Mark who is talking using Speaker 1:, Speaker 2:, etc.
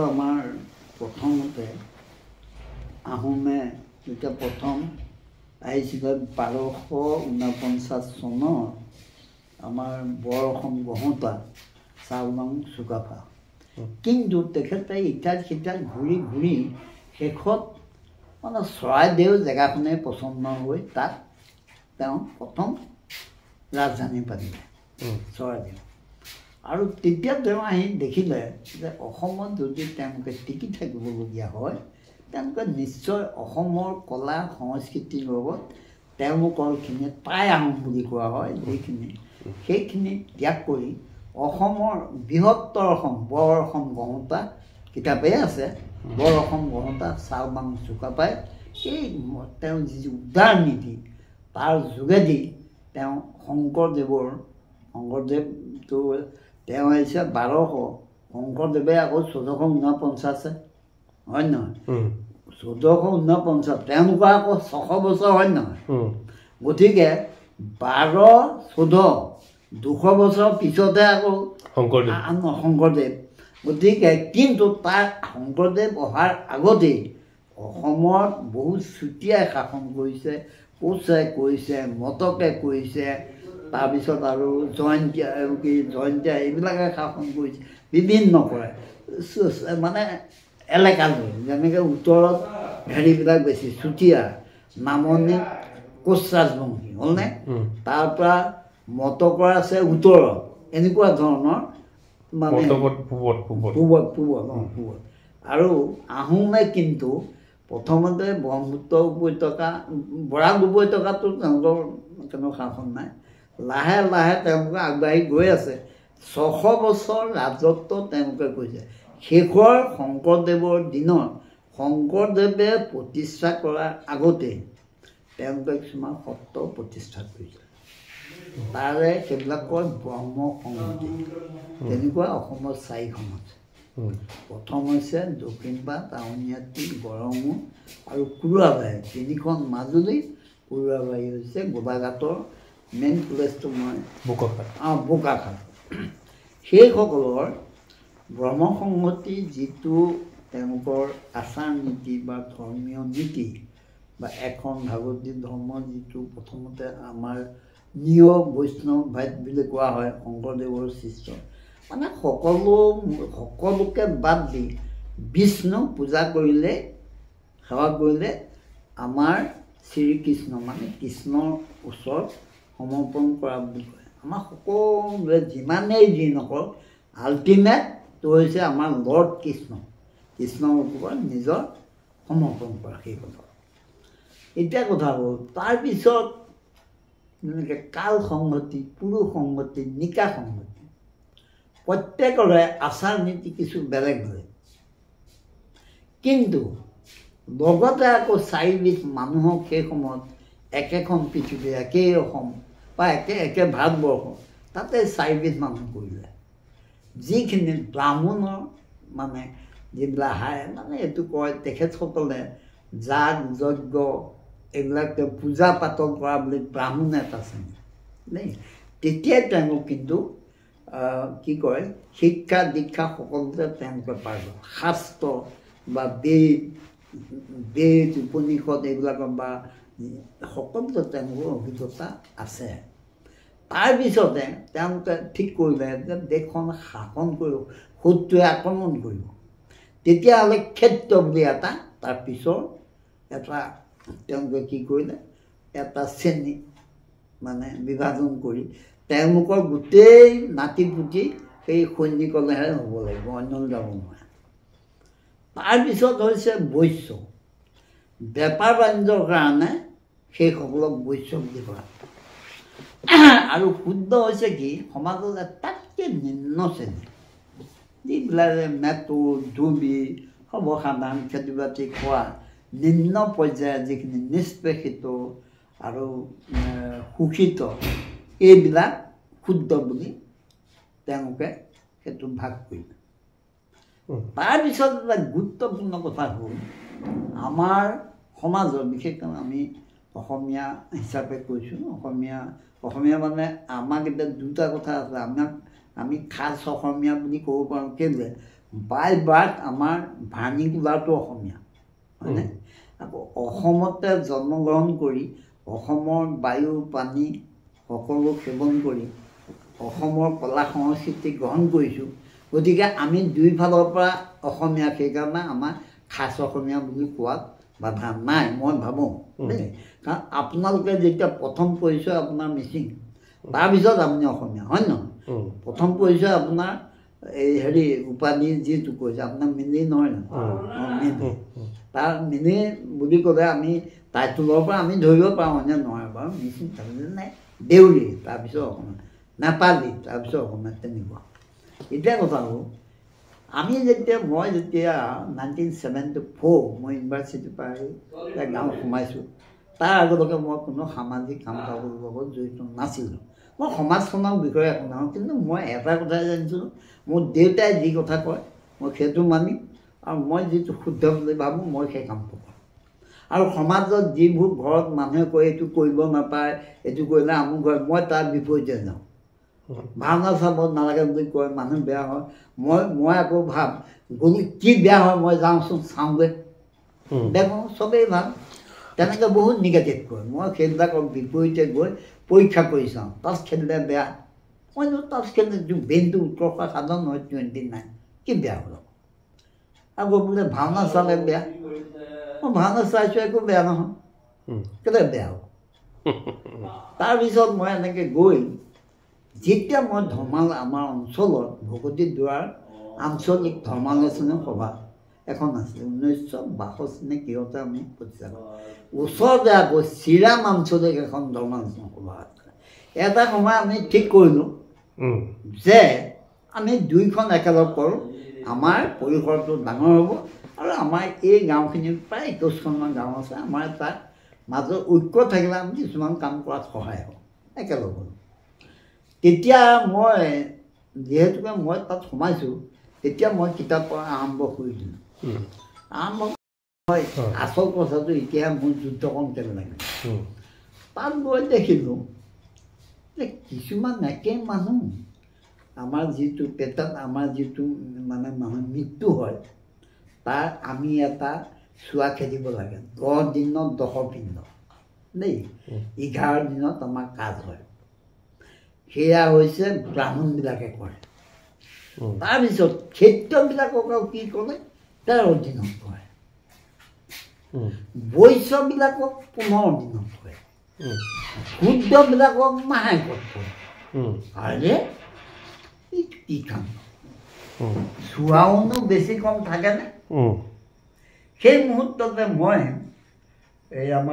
Speaker 1: আমাৰ প্ৰথমতে আহোমে যেতিয়া প্ৰথম আহিছিলে 1249 চনৰ আমাৰ বৰ অসম গঢ়োতা চাওলুং চুকাফা। কিন্তু তেখেতে ইটাত সিটাত ঘূৰি ঘূৰি শেষত মানে চৰাইদেউ জেগাখনে পচন্দ হৈ তাত তেওঁ প্ৰথম ৰাজধানী পাতিলে চৰাইদেউ। আৰু তেতিয়া তেওঁ আহি দেখিলে যে অসমত যদি তেওঁলোকে টিকি থাকিবলগীয়া হয় তেওঁলোকে নিশ্চয় অসমৰ কলা সংস্কৃতিৰ লগত তেওঁলোকৰখিনি টাই আহোম বুলি কোৱা হয় যিখিনি সেইখিনি ত্যাগ কৰি অসমৰ বৃহত্তৰ অসম বৰ অসম গঢ়োতা কিতাপেই আছে বৰ অসম গঢ়োতা চাওলুং চুকাফাই সেই তেওঁ যি উদাৰ নীতি তাৰ যোগেদি তেওঁ শংকৰদেৱটো তেওঁ আহিছে 1200 শংকৰদেৱে আকৌ 1449 হয় নহয় 1449 তেওঁলোকৰ আকৌ 600 বছৰ হয় নহয় গতিকে 12-14 200 বছৰ পিছতে আকৌ শংকৰদেৱ গতিকে কিন্তু তাৰ শংকৰদেৱ অহাৰ আগতেই অসমত বহুত চুতীয়াই শাসন কৰিছে কোচে কৰিছে মটকে কৰিছে তাৰপিছত আৰু জয়ন্তীয়া এইবিলাকে শাসন কৰিছে বিভিন্ন কৰে মানে এলেকালৈ যেনেকৈ উত্তৰত হেৰিবিলাক বেছি চুতীয়া নামনি কোচ ৰাজবংশী হ'লনে তাৰপৰা মটকৰ আছে উত্তৰত এনেকুৱা ধৰণৰ মানে পূবত আৰু আহোমে কিন্তু প্ৰথমতে ব্ৰহ্মপুত্ৰ উপত্যকা বৰাক উপত্যকাটো তেওঁলোকৰ কোনো শাসন নাই লাহে লাহে তেওঁলোকে আগবাঢ়ি গৈ আছে 600 বছৰ ৰাজত্ব তেওঁলোকে কৰিছে শেষৰ শংকৰদেৱৰ দিনত শংকৰদেৱে প্ৰতিষ্ঠা কৰাৰ আগতে তেওঁলোকে কিছুমান সত্ৰ প্ৰতিষ্ঠা কৰিছে তাৰে সেইবিলাক কয় ব্ৰহ্ম সংহতি তেনেকুৱা অসমত 4খন আছে প্ৰথম হৈছে দক্ষিণপাট আউনীআটী গড়মূৰ আৰু কুৰুৱাবাৰী 3খন মাজুলী কুৰুৱাবাৰী হৈছে গোলাঘাটৰ মেইন প্লেচটো মই বোকাখাট সেইসকলৰ ব্ৰহ্ম সংহতি যিটো তেওঁলোকৰ আচাৰ নীতি বা ধৰ্মীয় নীতি বা এখন ভাগৱতী ধৰ্ম যিটো প্ৰথমতে আমাৰ নিয় বৈষ্ণৱ ভাইত বুলি কোৱা হয় শংকৰদেৱৰ শিষ্য মানে সকলোকে বাদ দি বিষ্ণু পূজা কৰিলে সেৱা কৰিলে আমাৰ শ্ৰীকৃষ্ণ মানে কৃষ্ণৰ ওচৰত সমৰ্পণ কৰা বুলি কয় আমাৰ সকলোৱে যিমানেই যি নকৰক আল্টিমেটটো হৈছে আমাৰ লৰ্ড কৃষ্ণৰ ওপৰত নিজৰ সমৰ্পণ কৰা সেই কথা এতিয়া কথা হ'ল তাৰপিছত যেনেকৈ কাল সংহতি পুৰুষ সংহতি নিকা সংহতি প্ৰত্যেকৰে আচাৰ নীতি কিছু বেলেগ হয় কিন্তু লগতে আকৌ 4বিধ মানুহক সেই সময়ত একেখন পৃথিৱী একেই অসম বা একে ভাৰতবৰ্ষ তাতে 4বিধ মানুহ কৰিলে যিখিনি ব্ৰাহ্মণৰ মানে যিবিলাক মানে এইটো কয় তেখেতসকলে যাগ যজ্ঞ এইবিলাক পূজা পাতল কৰা বুলি ব্ৰাহ্মণ এটা আছে দেই তেতিয়াই তেওঁলোক কিন্তু কি কয় শিক্ষা দীক্ষা সকলোতে তেওঁলোকে পাৰিব শাস্ত্ৰ বা বেদ উপনিষদ এইবিলাকৰ বা সকলোতে তেওঁলোকৰ অভিজ্ঞতা আছে তাৰপিছতে তেওঁলোকে ঠিক কৰিলে যে দেশখন শাসন কৰিব শত্ৰুৱে আক্ৰমণ কৰিব তেতিয়াহ'লে ক্ষেত্ৰ বুলি এটা তাৰপিছৰ এটা তেওঁলোকে কি কৰিলে এটা শ্ৰেণী মানে বিভাজন কৰি তেওঁলোকৰ গোটেই নাতি পুতি সেই সৈনিকলৈহে হ'ব লাগিব অন্যলৈ যাব নোৱাৰে তাৰপিছত হৈছে বৈশ্য বেপাৰ বাণিজ্যৰ কাৰণে সেইসকলক বৈশ্য বুলি কোৱা আৰু শুদ্ধ হৈছে কি সমাজত আটাইতকৈ নিম্ন শ্ৰেণী যিবিলাকে মেট্ৰো ধুবি সৰ্বসাধাৰণ খেতি বাতি কৰা নিম্ন পৰ্যায়ৰ যিখিনি নিষ্পেষিত আৰু শোষিত এইবিলাক শুদ্ধ বুলি তেওঁলোকে সেইটো ভাগ কৰিলে তাৰপিছত এটা গুৰুত্বপূৰ্ণ কথা হ'ল আমাৰ সমাজত বিশেষকৈ আমি অসমীয়া হিচাপে কৈছোঁ অসমীয়া মানে আমাক এতিয়া দুটা কথা আছে আমি খাচ অসমীয়া বুলি ক'ব পাৰোঁ কেলৈ বাই বাৰ্থ আমাৰ ভাৰ্নিকুলাৰটো অসমীয়া হয়নে আকৌ অসমতে জন্মগ্ৰহণ কৰি অসমৰ বায়ু পানী সকলো সেৱন কৰি অসমৰ কলা সংস্কৃতি গ্ৰহণ কৰিছোঁ গতিকে আমি দুইফালৰ পৰা অসমীয়া সেইকাৰণে আমাৰ খাচ অসমীয়া বুলি কোৱাত বাধা নাই মই ভাবোঁ দেই কাৰণ আপোনালোকে যেতিয়া প্ৰথম পৰিচয় আপোনাৰ মিচিং তাৰপিছত আপুনি অসমীয়া হয় নহয় প্ৰথম পৰিচয় আপোনাৰ এই হেৰি উপাধি যিটো কৈছে আপোনাৰ মিনি নহয় জানো মিনি তাৰ মিনি বুলি ক'লে আমি টাইটলৰ পৰা আমি ধৰিব পাৰোঁ অন্য নহয় বাৰু মিচিং তাৰপিছত নাই দেউৰী তাৰপিছত অসমীয়া নেপালী তাৰপিছত অসমীয়া তেনেকুৱা এতিয়া কথা হ'ল আমি মই যেতিয়া 1974 মই ইউনিভাৰ্চিটিৰ পৰা আহি গাঁৱত সোমাইছোঁ তাৰ আগলৈকে মই কোনো সামাজিক কাম কাজৰ লগত জড়িত নাছিলোঁ মই সমাজখনৰ বিষয়ে শুনাওঁ কিন্তু মই এটা কথাই জানিছিলোঁ মোৰ দেউতাই যি কথা কয় মই সেইটো মানিম আৰু মই যিটো শুদ্ধ বুলি ভাবোঁ মই সেই কামটো কৰোঁ আৰু সমাজত যিবোৰ ঘৰত মানুহে কয় এইটো কৰিব নাপায় এইটো কৰিলে আমুক হয় মই তাৰ বিপৰীতে যাওঁ ভাওনা চাব নালাগে বুলি কয় মানুহ বেয়া হয় মই আকৌ ভাব গ'লে কি বেয়া হয় মই যাওঁচোন চাওঁগৈ দেখোঁ চবেই ভাল তেনেকৈ বহুত নিগেটিভ কয় মই সেইবিলাকৰ বিপৰীতে গৈ পৰীক্ষা কৰি চাওঁ তাচ খেলিলে বেয়া মই তাচ খেলিলে ব্ৰেইনটো উৎকৰ্ষ সাধন হয় 29 কি বেয়া হ'ল আকৌ বোলে ভাওনা চালে বেয়া মই ভাওনা চাইছোঁ একো বেয়া নহয় কেলে বেয়া হ'ব তাৰপিছত মই এনেকৈ গৈ যেতিয়া মই ধৰ্মাল আমাৰ অঞ্চলত ভকতী দুৱাৰ আঞ্চলিক ধৰ্মালোচনী সভা এখন আছিলে 1962 নে কিহতে আমি প্ৰতিষ্ঠা কৰোঁ ওচৰতে আকৌ চিৰাম আঞ্চলিক এখন ধৰ্মালোচনী সভা আছিলে এটা সময় আমি ঠিক কৰিলোঁ যে আমি দুইখন একেলগ কৰোঁ আমাৰ পৰিসৰটো ডাঙৰ হ'ব আৰু আমাৰ এই গাঁওখিনিৰ প্ৰায় 21খনমান গাঁও আছে আমাৰ তাত মাজত ঐক্য থাকিলে আমি কিছুমান কাম কৰাত সহায় হ'ব একেলগ হ'ল তেতিয়া মই যিহেতুকে মই তাত সোমাইছোঁ তেতিয়া মই কিতাপ পঢ়া আৰম্ভ কৰি দিলোঁ আৰম্ভ হয় আচল কথাটো এতিয়া মোৰ যুদ্ধখন কেনে লাগে তাত গৈ দেখিলোঁ যে কিছুমান একে মানুহ আমাৰ যিটো পেটত আমাৰ যিটো মানে মানুহৰ মৃত্যু হয় তাৰ আমি এটা চোৱা খেদিব লাগে 10 দিনত 10 পিণ্ড দেই 11 দিনত আমাৰ কাজ হয় সেয়া হৈছে ব্ৰাহ্মণবিলাকে কৰে তাৰপিছত ক্ষেত্ৰবিলাকক কি কৰে 13 দিনত কৰে বৈশ্যবিলাকক 15 দিনত কৰে শুদ্ধবিলাকক মাহেকত কৰে আৰে কি কাম চোৱাওনো বেছি কম থাকেনে সেই মুহূৰ্ততে মই এই আমাৰ